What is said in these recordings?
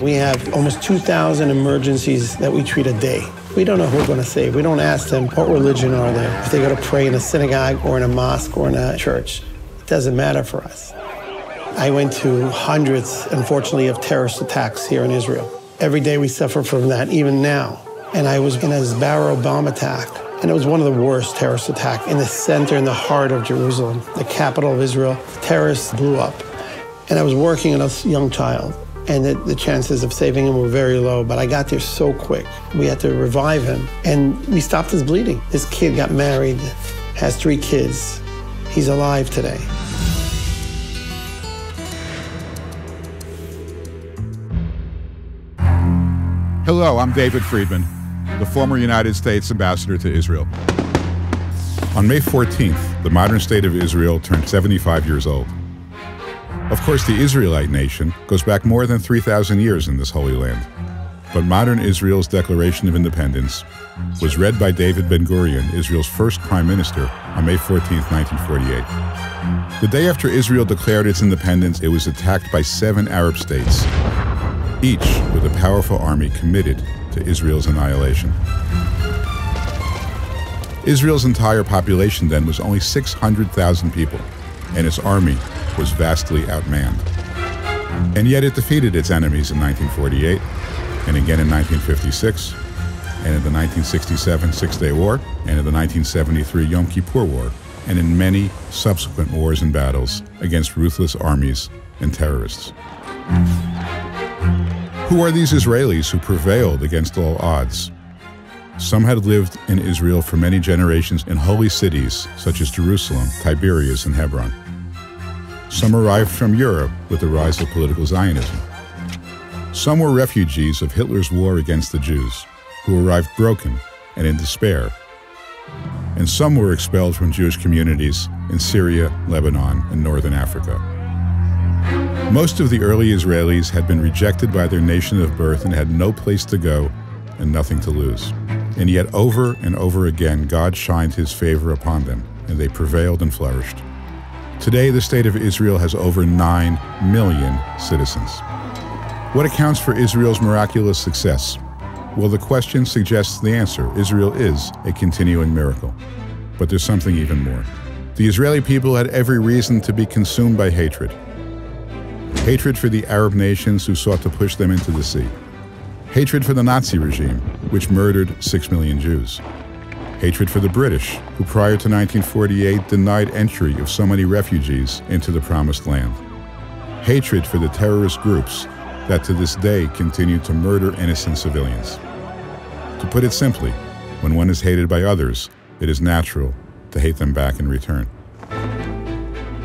We have almost 2,000 emergencies that we treat a day. We don't know who we're going to save. We don't ask them what religion are they, if they go to pray in a synagogue or in a mosque or in a church. It doesn't matter for us. I went to hundreds, unfortunately, of terrorist attacks here in Israel. Every day we suffer from that, even now. And I was in a Zbarah bomb attack, and it was one of the worst terrorist attacks in the center, in the heart of Jerusalem, the capital of Israel. Terrorists blew up. And I was working on a young child, and the chances of saving him were very low, but I got there so quick. We had to revive him, and we stopped his bleeding. This kid got married, has 3 kids. He's alive today. Hello, I'm David Friedman, the former United States ambassador to Israel. On May 14th, the modern state of Israel turned 75 years old. Of course, the Israelite nation goes back more than 3,000 years in this Holy Land. But modern Israel's Declaration of Independence was read by David Ben-Gurion, Israel's first prime minister, on May 14, 1948. The day after Israel declared its independence, it was attacked by 7 Arab states, each with a powerful army committed to Israel's annihilation. Israel's entire population then was only 600,000 people, and its army was vastly outmanned. And yet it defeated its enemies in 1948, and again in 1956, and in the 1967 Six-Day War, and in the 1973 Yom Kippur War, and in many subsequent wars and battles against ruthless armies and terrorists. Who are these Israelis who prevailed against all odds? Some had lived in Israel for many generations in holy cities such as Jerusalem, Tiberias, and Hebron. Some arrived from Europe with the rise of political Zionism. Some were refugees of Hitler's war against the Jews, who arrived broken and in despair. And some were expelled from Jewish communities in Syria, Lebanon, and northern Africa. Most of the early Israelis had been rejected by their nation of birth and had no place to go and nothing to lose. And yet over and over again, God shined his favor upon them, and they prevailed and flourished. Today, the state of Israel has over 9 million citizens. What accounts for Israel's miraculous success? Well, the question suggests the answer. Israel is a continuing miracle. But there's something even more. The Israeli people had every reason to be consumed by hatred. Hatred for the Arab nations who sought to push them into the sea. Hatred for the Nazi regime, which murdered 6 million Jews. Hatred for the British, who prior to 1948 denied entry of so many refugees into the Promised Land. Hatred for the terrorist groups that to this day continue to murder innocent civilians. To put it simply, when one is hated by others, it is natural to hate them back in return.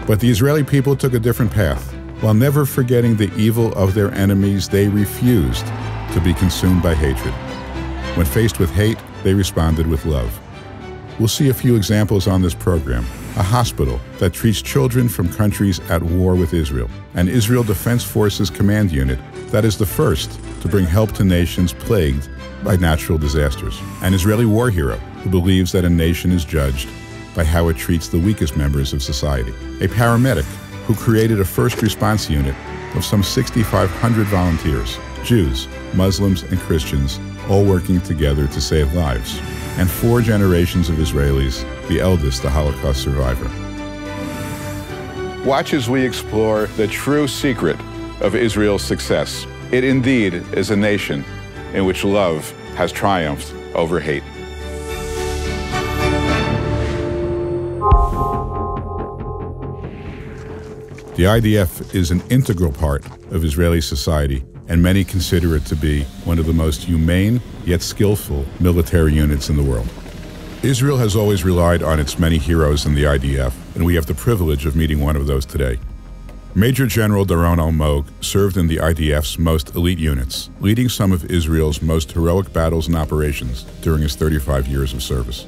But the Israeli people took a different path. While never forgetting the evil of their enemies, they refused to be consumed by hatred. When faced with hate, they responded with love. We'll see a few examples on this program. A hospital that treats children from countries at war with Israel. An Israel Defense Forces command unit that is the first to bring help to nations plagued by natural disasters. An Israeli war hero who believes that a nation is judged by how it treats the weakest members of society. A paramedic who created a first response unit of some 6,500 volunteers, Jews, Muslims, and Christians, all working together to save lives. And 4 generations of Israelis, the eldest a Holocaust survivor. Watch as we explore the true secret of Israel's success. It indeed is a nation in which love has triumphed over hate. The IDF is an integral part of Israeli society, and many consider it to be one of the most humane yet skillful military units in the world. Israel has always relied on its many heroes in the IDF, and we have the privilege of meeting one of those today. Major General Doron Almog served in the IDF's most elite units, leading some of Israel's most heroic battles and operations during his 35 years of service.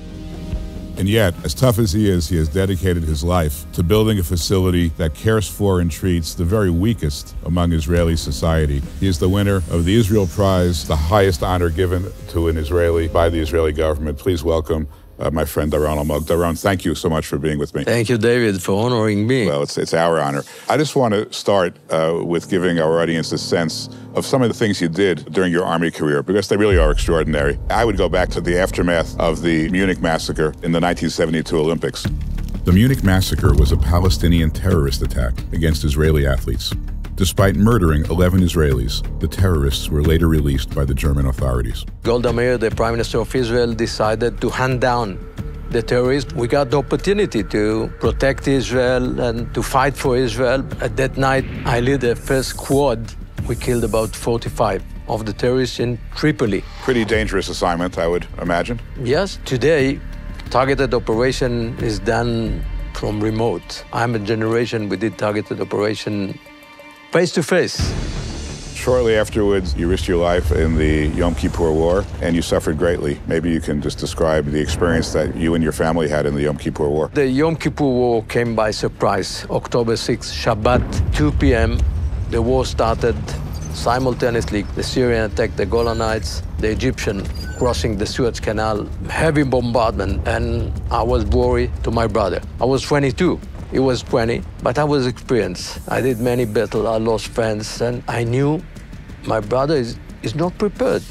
And yet, as tough as he has dedicated his life to building a facility that cares for and treats the very weakest among Israeli society. He is the winner of the Israel Prize, the highest honor given to an Israeli by the Israeli government. Please welcome my friend Daron Almog. Daron, thank you so much for being with me. Thank you, David, for honoring me. Well, it's our honor. I just want to start with giving our audience a sense of some of the things you did during your Army career, because they really are extraordinary. I would go back to the aftermath of the Munich massacre in the 1972 Olympics. The Munich massacre was a Palestinian terrorist attack against Israeli athletes. Despite murdering 11 Israelis, the terrorists were later released by the German authorities. Golda Meir, the Prime Minister of Israel, decided to hand down the terrorists. We got the opportunity to protect Israel and to fight for Israel. At that night, I led the first squad. We killed about 45 of the terrorists in Tripoli. Pretty dangerous assignment, I would imagine. Yes, today, targeted operation is done from remote. I'm a generation we did targeted operation face-to-face. Shortly afterwards, you risked your life in the Yom Kippur War, and you suffered greatly. Maybe you can just describe the experience that you and your family had in the Yom Kippur War. The Yom Kippur War came by surprise. October 6th, Shabbat, 2 p.m., the war started. Simultaneously, the Syrian attacked the Golan Heights, the Egyptian crossing the Suez Canal, heavy bombardment, and I was worried to my brother. I was 22. He was 20, but I was experienced. I did many battles, I lost friends, and I knew my brother is not prepared.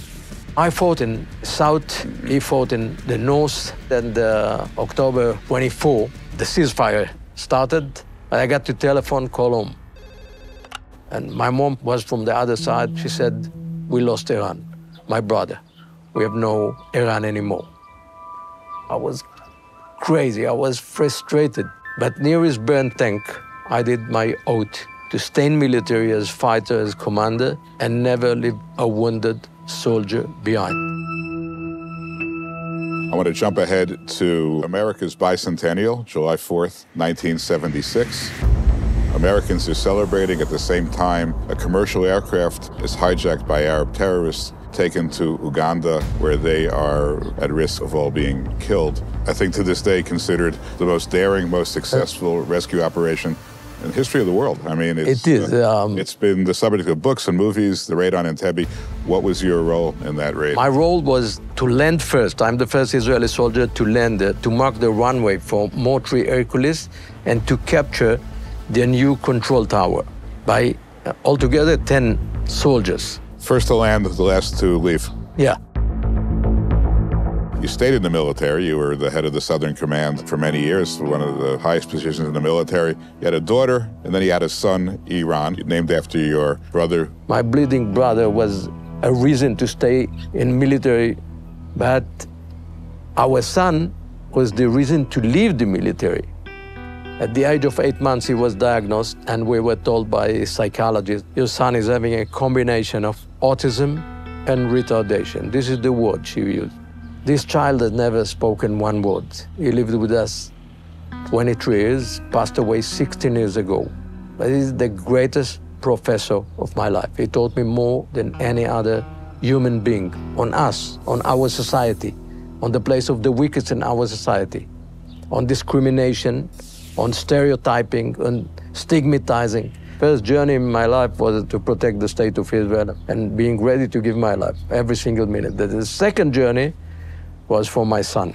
I fought in south, he fought in the north, and October 24, the ceasefire started. I got the telephone call home. And my mom was from the other side. She said, we lost Iran, my brother. We have no Iran anymore. I was crazy, I was frustrated. But near his burnt tank, I did my oath to stay in military as fighter, as commander, and never leave a wounded soldier behind. I want to jump ahead to America's bicentennial, July 4th, 1976. Americans are celebrating at the same time a commercial aircraft is hijacked by Arab terrorists, taken to Uganda, where they are at risk of all being killed. I think to this day considered the most daring, most successful rescue operation in the history of the world. I mean, it's been the subject of books and movies, the raid on Entebbe. What was your role in that raid? My role was to land first. I'm the first Israeli soldier to land, to mark the runway for Mortary Hercules and to capture the new control tower by altogether 10 soldiers. First to land, the last to leave. Yeah. You stayed in the military. You were the head of the Southern Command for many years, one of the highest positions in the military. You had a daughter, and then you had a son, Iran, named after your brother. My bleeding brother was a reason to stay in military, but our son was the reason to leave the military. At the age of 8 months, he was diagnosed, and we were told by a psychologist, your son is having a combination of autism and retardation. This is the word she used. This child had never spoken one word. He lived with us 23 years, passed away 16 years ago. But he's the greatest professor of my life. He taught me more than any other human being on us, on our society, on the place of the weakest in our society, on discrimination, on stereotyping, on stigmatizing. First journey in my life was to protect the state of Israel and being ready to give my life every single minute. The second journey was for my son,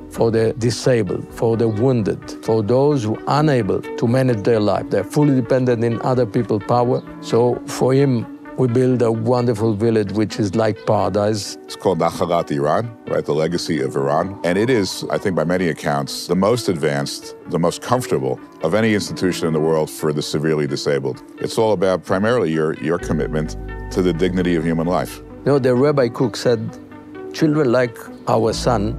for the disabled, for the wounded, for those who are unable to manage their life. They're fully dependent in other people's power. So for him, we built a wonderful village, which is like paradise. It's called Nachalat Iran, right? The legacy of Iran. And it is, I think by many accounts, the most advanced, the most comfortable of any institution in the world for the severely disabled. It's all about primarily your commitment to the dignity of human life. You know, the Rabbi Cook said, children like our son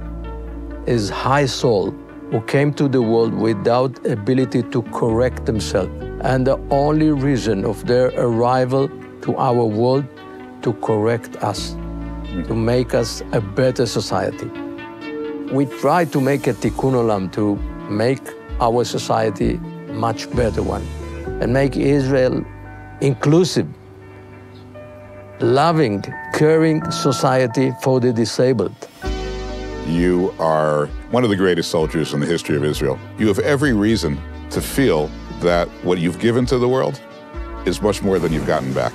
is high soul who came to the world without ability to correct themselves. And the only reason of their arrival to our world to correct us, to make us a better society. We try to make a tikkun olam, to make our society much better one, and make Israel inclusive, loving, caring society for the disabled. You are one of the greatest soldiers in the history of Israel. You have every reason to feel that what you've given to the world is much more than you've gotten back.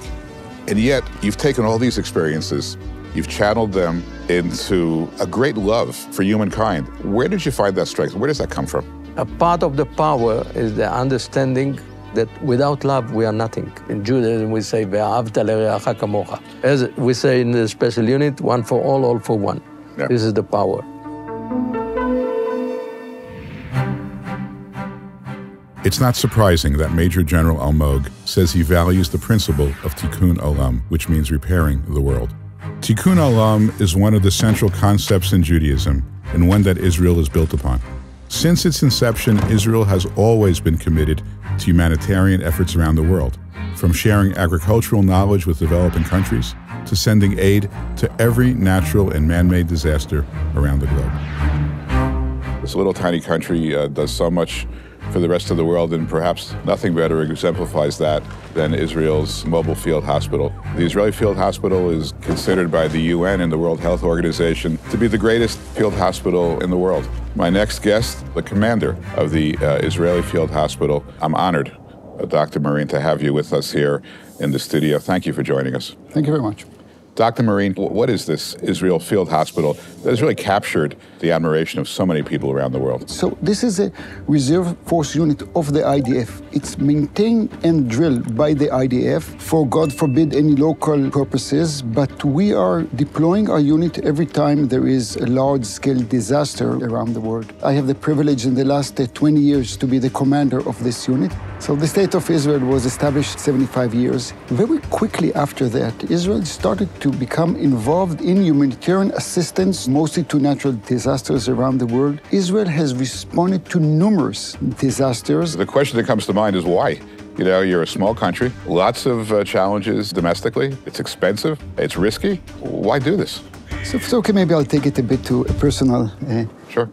And yet, you've taken all these experiences You've channeled them into a great love for humankind. Where did you find that strength? Where does that come from? A part of the power is the understanding that without love, we are nothing. In Judaism, we say, "Ve'ahavta l'reacha kamocha." As we say in the special unit, one for all for one. Yeah. This is the power. It's not surprising that Major General Almog says he values the principle of tikkun olam, which means repairing the world. Tikkun olam is one of the central concepts in Judaism, and one that Israel is built upon. Since its inception, Israel has always been committed to humanitarian efforts around the world, from sharing agricultural knowledge with developing countries to sending aid to every natural and man-made disaster around the globe. This little tiny country does so much for the rest of the world, and perhaps nothing better exemplifies that than Israel's mobile field hospital. The Israeli Field Hospital is considered by the UN and the World Health Organization to be the greatest field hospital in the world. My next guest, the commander of the Israeli Field Hospital. I'm honored, Dr. Marine, to have you with us here in the studio. Thank you for joining us. Thank you very much. Dr. Marine, what is this Israel Field Hospital that has really captured the admiration of so many people around the world? So this is a reserve force unit of the IDF. It's maintained and drilled by the IDF for, God forbid, any local purposes, but we are deploying our unit every time there is a large-scale disaster around the world. I have the privilege in the last 20 years to be the commander of this unit. So the State of Israel was established 75 years. Very quickly after that, Israel started to become involved in humanitarian assistance, mostly to natural disasters around the world. Israel has responded to numerous disasters. The question that comes to mind is why? You know, you're a small country, lots of challenges domestically. It's expensive, it's risky. Why do this? So if it's okay, maybe I'll take it a bit to a personal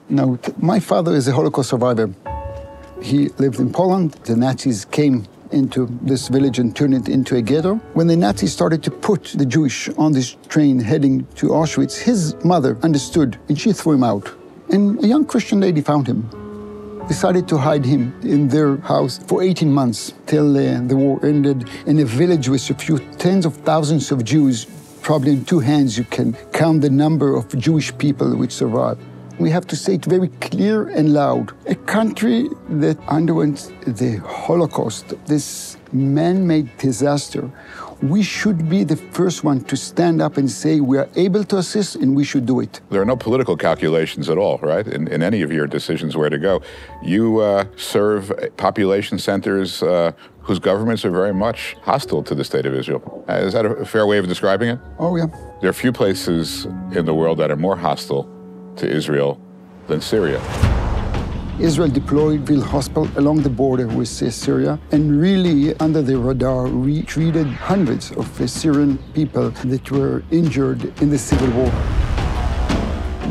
note. My father is a Holocaust survivor. He lived in Poland. The Nazis came into this village and turned it into a ghetto. When the Nazis started to put the Jewish on this train heading to Auschwitz, his mother understood and she threw him out. And a young Christian lady found him, decided to hide him in their house for 18 months till the war ended. In a village with a few tens of thousands of Jews, probably in two hands you can count the number of Jewish people which survived. We have to say it very clear and loud. A country that underwent the Holocaust, this man-made disaster, we should be the first one to stand up and say we are able to assist and we should do it. There are no political calculations at all, right, in any of your decisions where to go. You serve population centers whose governments are very much hostile to the State of Israel. Is that a fair way of describing it? Oh, yeah. There are few places in the world that are more hostile to Israel than Syria. Israel deployed field hospital along the border with Syria, and really under the radar, we treated hundreds of Syrian people that were injured in the civil war.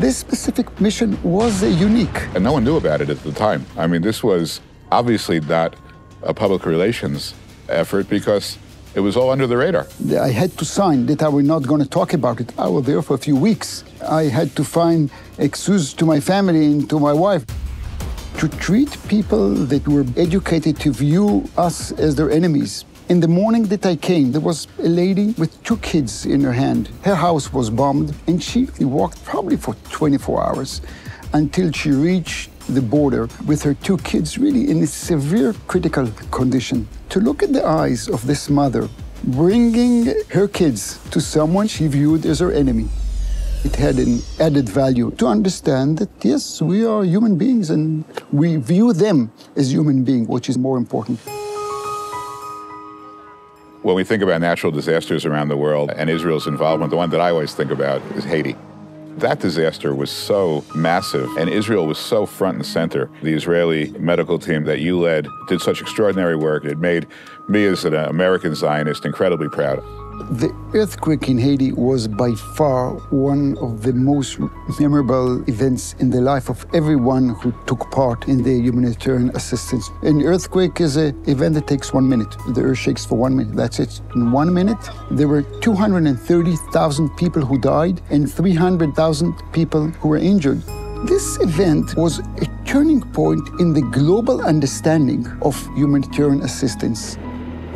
This specific mission was unique. And no one knew about it at the time. I mean, this was obviously not a public relations effort because it was all under the radar. I had to sign that I was not going to talk about it. I was there for a few weeks. I had to find excuse to my family and to my wife to treat people that were educated to view us as their enemies. In the morning that I came, there was a lady with 2 kids in her hand. Her house was bombed, and she walked probably for 24 hours until she reached the border with her 2 kids, really in a severe critical condition. To look at the eyes of this mother, bringing her kids to someone she viewed as her enemy, it had an added value to understand that, yes, we are human beings and we view them as human beings, which is more important. When we think about natural disasters around the world and Israel's involvement, the one that I always think about is Haiti. That disaster was so massive, and Israel was so front and center. The Israeli medical team that you led did such extraordinary work. It made me, as an American Zionist, incredibly proud. The earthquake in Haiti was by far one of the most memorable events in the life of everyone who took part in the humanitarian assistance. An earthquake is an event that takes 1 minute. The earth shakes for 1 minute, that's it. In 1 minute, there were 230,000 people who died and 300,000 people who were injured. This event was a turning point in the global understanding of humanitarian assistance.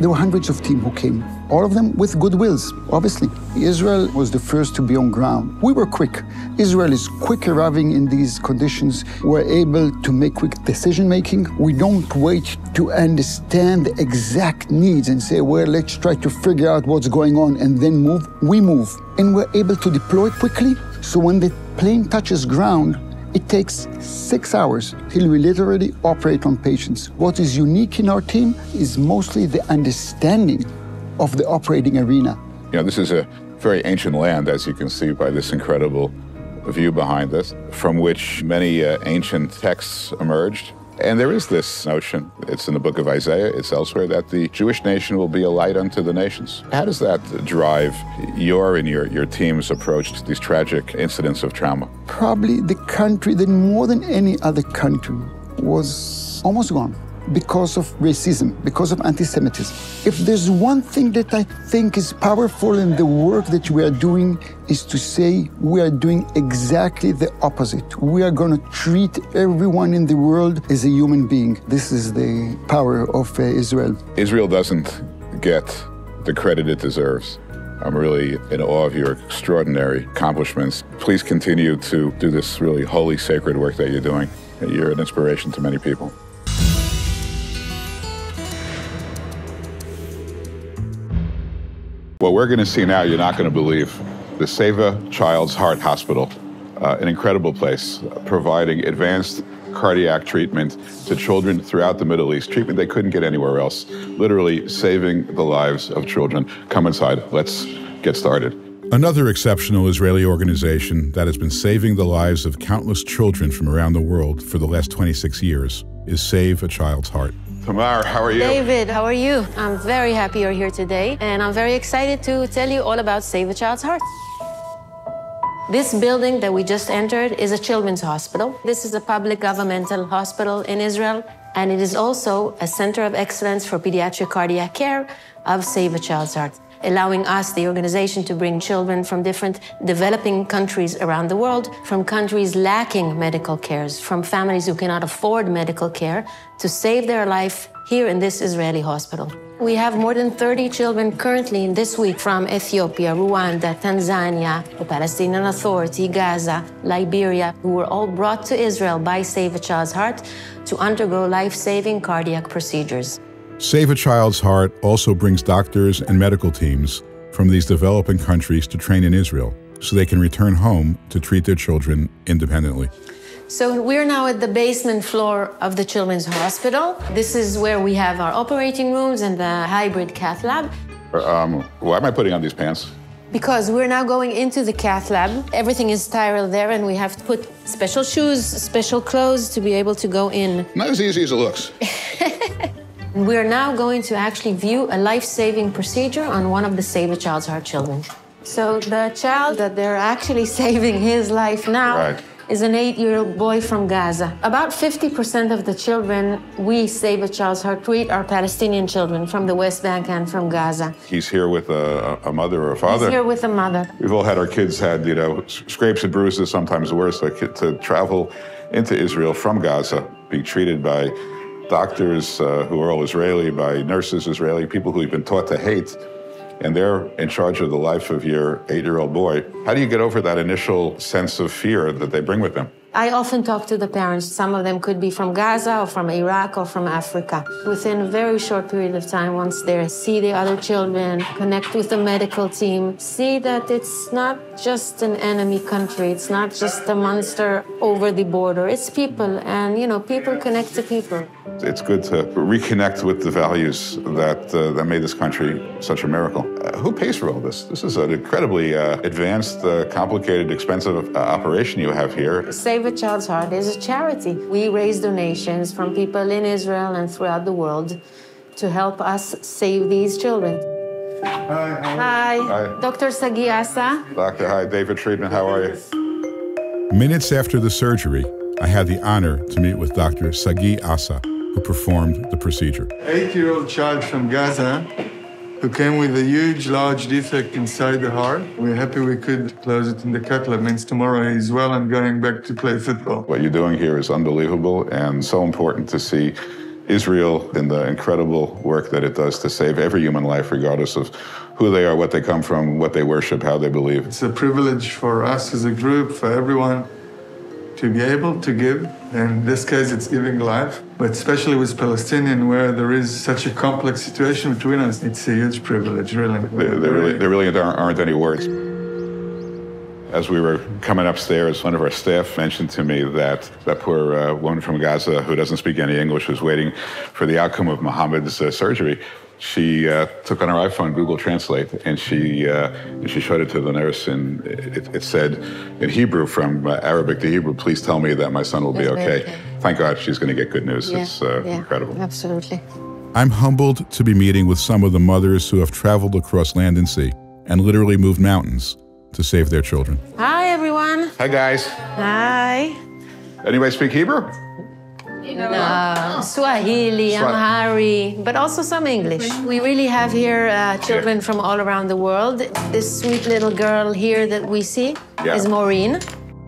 There were hundreds of teams who came all of them with good wills, obviously. Israel was the first to be on ground. We were quick. Israel is quick arriving in these conditions. We're able to make quick decision-making. We don't wait to understand the exact needs and say, well, let's try to figure out what's going on and then move. We move. And we're able to deploy quickly. So when the plane touches ground, it takes 6 hours till we literally operate on patients. What is unique in our team is mostly the understanding of the operating arena. You know, this is a very ancient land, as you can see by this incredible view behind us, from which many ancient texts emerged. And there is this notion, it's in the book of Isaiah, it's elsewhere, that the Jewish nation will be a light unto the nations. How does that drive your and your team's approach to these tragic incidents of trauma? Probably the country that more than any other country was almost gone because of racism, because of anti-Semitism. If there's one thing that I think is powerful in the work that we are doing is to say we are doing exactly the opposite. We are going to treat everyone in the world as a human being. This is the power of Israel. Israel doesn't get the credit it deserves. I'm really in awe of your extraordinary accomplishments. Please continue to do this really holy, sacred work that you're doing. You're an inspiration to many people. What we're going to see now, you're not going to believe. The Save a Child's Heart Hospital, an incredible place, providing advanced cardiac treatment to children throughout the Middle East, treatment they couldn't get anywhere else, literally saving the lives of children. Come inside. Let's get started. Another exceptional Israeli organization that has been saving the lives of countless children from around the world for the last 26 years is Save a Child's Heart. Tamar, how are you? David, how are you? I'm very happy you're here today, and I'm very excited to tell you all about Save a Child's Heart. This building that we just entered is a children's hospital. This is a public governmental hospital in Israel, and it is also a center of excellence for pediatric cardiac care of Save a Child's Heart, allowing us, the organization, to bring children from different developing countries around the world, from countries lacking medical cares, from families who cannot afford medical care, to save their life here in this Israeli hospital. We have more than 30 children currently in this week from Ethiopia, Rwanda, Tanzania, the Palestinian Authority, Gaza, Liberia, who were all brought to Israel by Save a Child's Heart to undergo life-saving cardiac procedures. Save a Child's Heart also brings doctors and medical teams from these developing countries to train in Israel so they can return home to treat their children independently. So we're now at the basement floor of the Children's Hospital. This is where we have our operating rooms and the hybrid cath lab. Why am I putting on these pants? Because we're now going into the cath lab. Everything is sterile there, and we have to put special shoes, special clothes to be able to go in. Not as easy as it looks. We're now going to actually view a life-saving procedure on one of the Save a Child's Heart children. So the child that they're actually saving his life now is an 8-year-old boy from Gaza. About 50% of the children we Save a Child's Heart treat are Palestinian children from the West Bank and from Gaza. He's here with a mother or a father? He's here with a mother. We've all had our kids had, you know, scrapes and bruises, sometimes worse. So to travel into Israel from Gaza, being treated by doctors who are all Israeli, by nurses Israeli, people who have been taught to hate, and they're in charge of the life of your 8-year-old boy. How do you get over that initial sense of fear that they bring with them? I often talk to the parents. Some of them could be from Gaza or from Iraq or from Africa. Within a very short period of time, once they see the other children, connect with the medical team, see that it's not just an enemy country, it's not just a monster over the border, it's people, and you know, people connect to people. It's good to reconnect with the values that made this country such a miracle. Who pays for all this? This is an incredibly advanced, complicated, expensive operation you have here. Save a Child's Heart is a charity. We raise donations from people in Israel and throughout the world to help us save these children. Hi. Hi. Dr. Sagi Asa. Doctor, hi. David Friedman, how are you? Minutes after the surgery, I had the honor to meet with Dr. Sagi Asa, who performed the procedure. 8-year-old child from Gaza who came with a huge, large defect inside the heart. We're happy we could close it in the cath lab. Means tomorrow he's well and going back to play football. What you're doing here is unbelievable and so important to see Israel and the incredible work that it does to save every human life, regardless of who they are, what they come from, what they worship, how they believe. It's a privilege for us as a group, for everyone, to be able to give. In this case, it's giving life, but especially with Palestinian, where there is such a complex situation between us, it's a huge privilege, really. There really aren't any words. As we were coming upstairs, one of our staff mentioned to me that poor woman from Gaza who doesn't speak any English was waiting for the outcome of Mohammed's surgery. She took on her iPhone Google Translate, and she showed it to the nurse, and it said in Hebrew, from Arabic to Hebrew, "Please tell me that my son will be okay." Thank God she's going to get good news. Yeah, it's incredible. Absolutely. I'm humbled to be meeting with some of the mothers who have traveled across land and sea and literally moved mountains to save their children. Hi, everyone. Hi, guys. Hi. Anybody speak Hebrew? No, Swahili, Amharic, but also some English. We really have here children from all around the world. This sweet little girl here that we see is Maureen.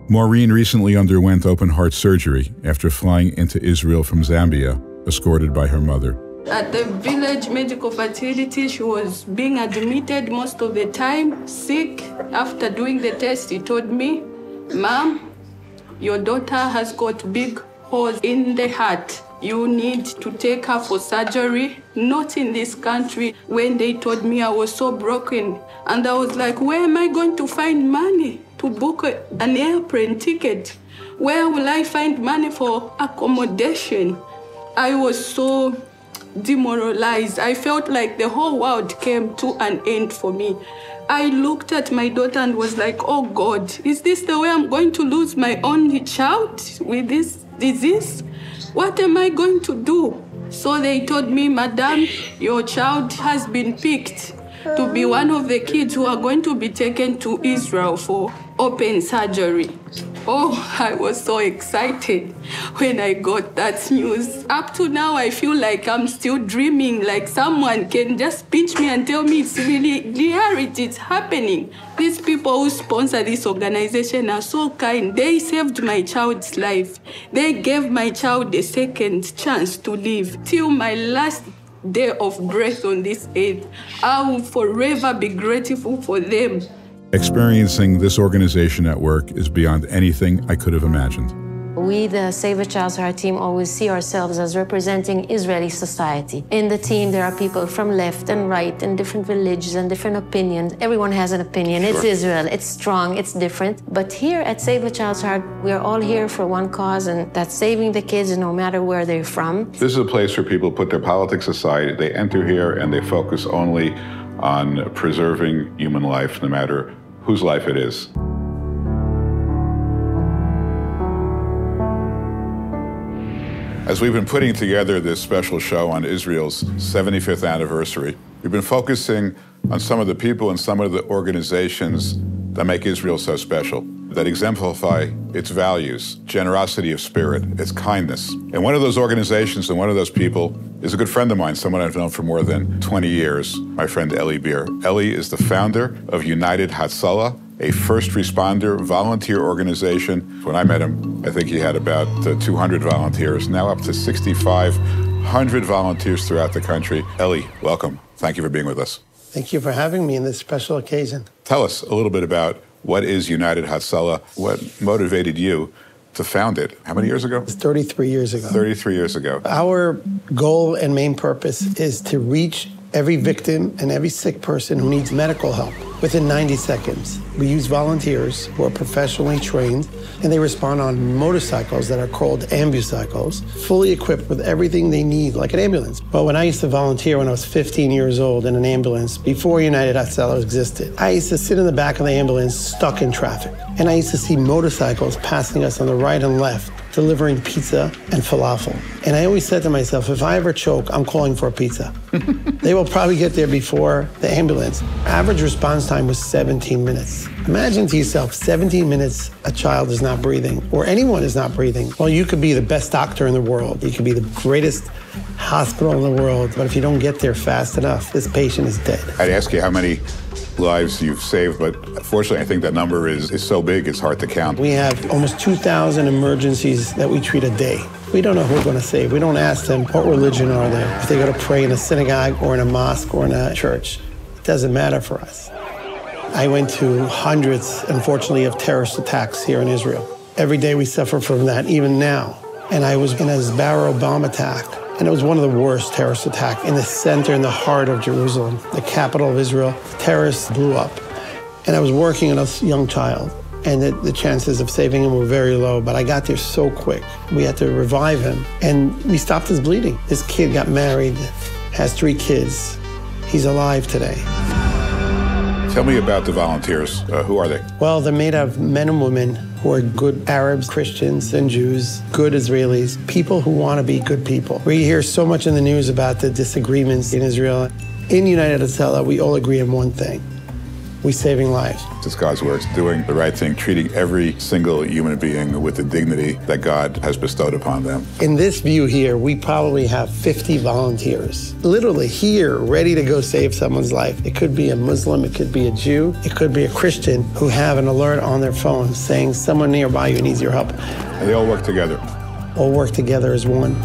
Maureen recently underwent open-heart surgery after flying into Israel from Zambia, escorted by her mother. At the village medical facility, she was being admitted most of the time, sick. After doing the test, he told me, "Mom, your daughter has got big holes in the heart. You need to take her for surgery." Not in this country. When they told me, I was so broken. And I was like, where am I going to find money to book an airplane ticket? Where will I find money for accommodation? I was so demoralized. I felt like the whole world came to an end for me. I looked at my daughter and was like, oh God, is this the way I'm going to lose my only child with this disease? What am I going to do? So they told me, Madam, your child has been picked to be one of the kids who are going to be taken to Israel for open surgery. Oh, I was so excited when I got that news. Up to now, I feel like I'm still dreaming, like someone can just pinch me and tell me it's really reality, it's happening. These people who sponsor this organization are so kind. They saved my child's life. They gave my child a second chance to live. Till my last day of breath on this earth, I will forever be grateful for them. Experiencing this organization at work is beyond anything I could have imagined. We, the Save a Child's Heart team, always see ourselves as representing Israeli society. In the team, there are people from left and right and different religions and different opinions. Everyone has an opinion. Sure. It's Israel. It's strong. It's different. But here at Save a Child's Heart, we are all here for one cause, and that's saving the kids no matter where they're from. This is a place where people put their politics aside. They enter here and they focus only on preserving human life, no matter whose life it is. As we've been putting together this special show on Israel's 75th anniversary, we've been focusing on some of the people and some of the organizations that make Israel so special, that exemplify its values, generosity of spirit, its kindness. And one of those organizations and one of those people is a good friend of mine, someone I've known for more than 20 years, my friend Eli Beer. Eli is the founder of United Hatzalah, a first responder volunteer organization. When I met him, I think he had about 200 volunteers, now up to 6,500 volunteers throughout the country. Eli, welcome. Thank you for being with us. Thank you for having me in this special occasion. Tell us a little bit about what is United Hatzalah, what motivated you to found it. How many years ago? It's 33 years ago. 33 years ago. Our goal and main purpose is to reach every victim and every sick person who needs medical help within 90 seconds. We use volunteers who are professionally trained, and they respond on motorcycles that are called ambucycles, fully equipped with everything they need, like an ambulance. Well, when I used to volunteer when I was 15 years old in an ambulance, before United Hatzalah existed, I used to sit in the back of the ambulance stuck in traffic. And I used to see motorcycles passing us on the right and left, delivering pizza and falafel. And I always said to myself, if I ever choke, I'm calling for a pizza. They will probably get there before the ambulance. Average response time was 17 minutes. Imagine to yourself, 17 minutes a child is not breathing, or anyone is not breathing. Well, you could be the best doctor in the world. You could be the greatest hospital in the world, but if you don't get there fast enough, this patient is dead. I'd ask you how many lives you've saved, but unfortunately, I think that number is so big, it's hard to count. We have almost 2,000 emergencies that we treat a day. We don't know who we're going to save. We don't ask them what religion are they, if they go to pray in a synagogue or in a mosque or in a church. It doesn't matter for us. I went to hundreds, unfortunately, of terrorist attacks here in Israel. Every day we suffer from that, even now. And I was in a Sbarro bomb attack, and it was one of the worst terrorist attacks in the center, in the heart of Jerusalem, the capital of Israel. Terrorists blew up. And I was working on a young child, and the chances of saving him were very low, but I got there so quick. We had to revive him, and we stopped his bleeding. This kid got married, has 3 kids. He's alive today. Tell me about the volunteers. Who are they? Well, they're made of men and women who are good Arabs, Christians, and Jews, good Israelis, people who want to be good people. We hear so much in the news about the disagreements in Israel. In United Atala, we all agree on one thing. We're saving lives. It's God's work, doing the right thing, treating every single human being with the dignity that God has bestowed upon them. In this view here, we probably have 50 volunteers, literally here, ready to go save someone's life. It could be a Muslim, it could be a Jew, it could be a Christian who have an alert on their phone saying someone nearby you needs your help. And they all work together. All work together as one.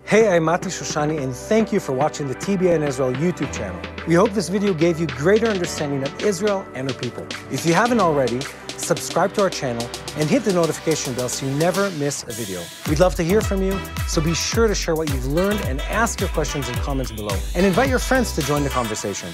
Hey, I'm Mati Shoshani, and thank you for watching the TBN Israel YouTube channel. We hope this video gave you greater understanding of Israel and her people. If you haven't already, subscribe to our channel and hit the notification bell so you never miss a video. We'd love to hear from you, so be sure to share what you've learned and ask your questions in comments below. And invite your friends to join the conversation.